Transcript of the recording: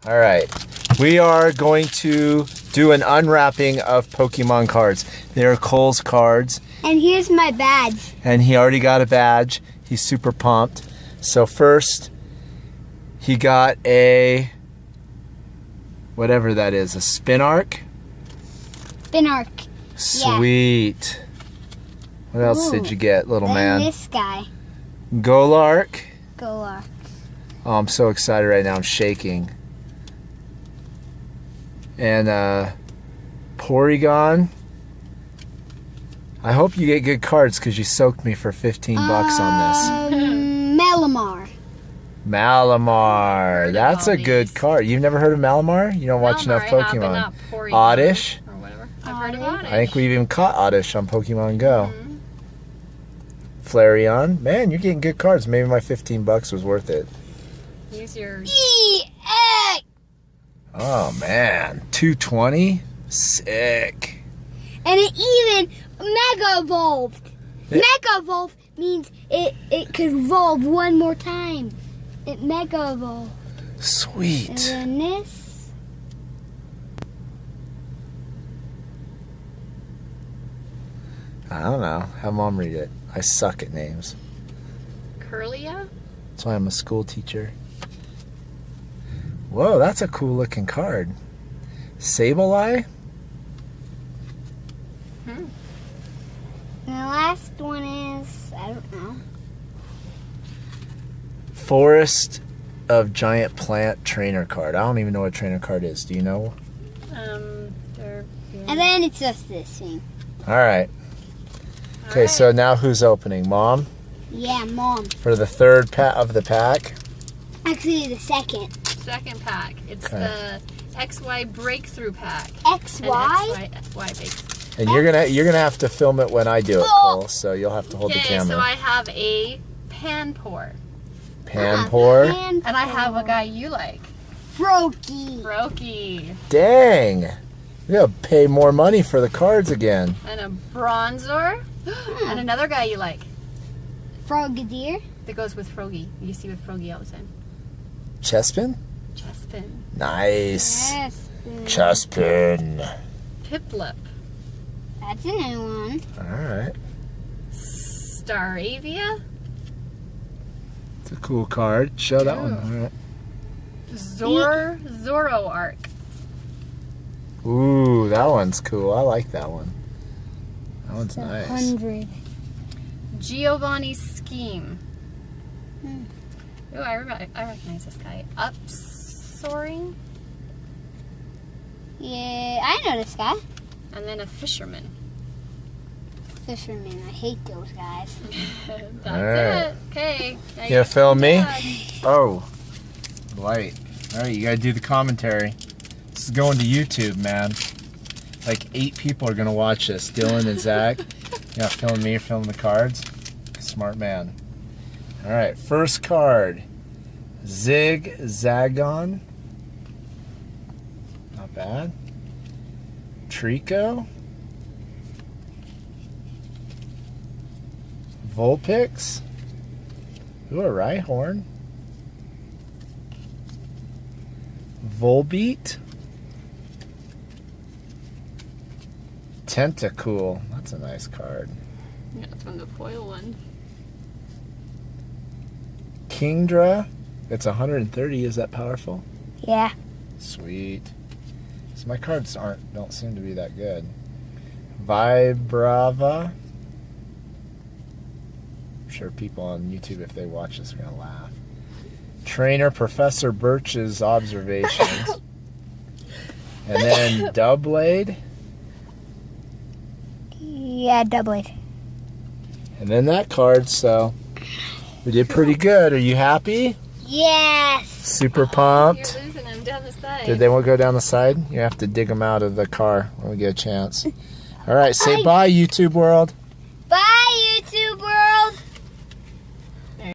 All right. We are going to do an unwrapping of Pokemon cards. They're Cole's cards. And here's my badge. And he already got a badge. He's super pumped. So first, he got a, whatever that is, a Spinark? Spinark. Sweet. Yeah. What else did you get, little man? This guy. Golark. Golark. Oh, I'm so excited right now. I'm shaking. And Porygon. I hope you get good cards because you soaked me for 15 bucks on this. Malamar. Malamar. That's a good card. You've never heard of Malamar? You don't watch enough Pokemon. Oddish. Or whatever. I've heard of Oddish. I think we've even caught Oddish on Pokemon Go. Flareon. Man, you're getting good cards. Maybe my 15 bucks was worth it. Use your... EA! Oh, man. 220? Sick. And it even Mega Evolved. Mega Evolved means it could evolve one more time. It Mega Evolved. Sweet. And then this. I don't know. Have Mom read it. I suck at names. Curlia? That's why I'm a school teacher. Whoa, that's a cool looking card. Sableye? And the last one is, I don't know. Forest of Giant Plant trainer card. I don't even know what trainer card is. Do you know? And then it's just this thing. All right. Okay, so now who's opening? Mom? Yeah, Mom. For the third pack of the pack? Actually, the second. Second pack. It's the XY Breakthrough Pack. XY? XY Breakthrough. And you're gonna have to film it when I do it, Cole. So you'll have to hold the camera. Okay, so I have a Panpour. Panpour. And I have a guy you like. Froakie. Froakie. Dang. We gotta pay more money for the cards again. And a Bronzor. And another guy you like. Frogadier. That goes with Froakie. You see with Froakie all the time. Chespin? Chespin. Nice. Yes. Chespin. Piplup. That's a new one. Alright. Staravia. It's a cool card. Show that one. Alright. Zoroark. Ooh, that one's cool. I like that one. That one's nice. 100. Giovanni Scheme. Ooh, I recognize this guy. Upsoaring. Yeah, I know this guy. And then a Fisherman. Fisherman. I hate those guys. That's it. Okay. You gonna film me? Oh. Light. Alright, you gotta do the commentary. This is going to YouTube, man. Like 8 people are gonna watch this. Dylan and Zach. You gotta film me, film the cards. Smart man. Alright, first card. Zigzagon. Not bad. Trico. Vulpix. Ooh, a Rhyhorn. Volbeat. Tentacool. That's a nice card. Yeah, it's from the foil one. Kingdra. It's 130. Is that powerful? Yeah. Sweet. So my cards don't seem to be that good. Vibrava. I'm sure people on YouTube, if they watch this, are gonna laugh. Trainer Professor Birch's observations. And then Doublade. Yeah, Doublade. And then that card, so we did pretty good. Are you happy? Yes. Super pumped. You're losing them down the side. Did they want to go down the side? You have to dig them out of the car when we get a chance. All right, say bye, YouTube world. Bye.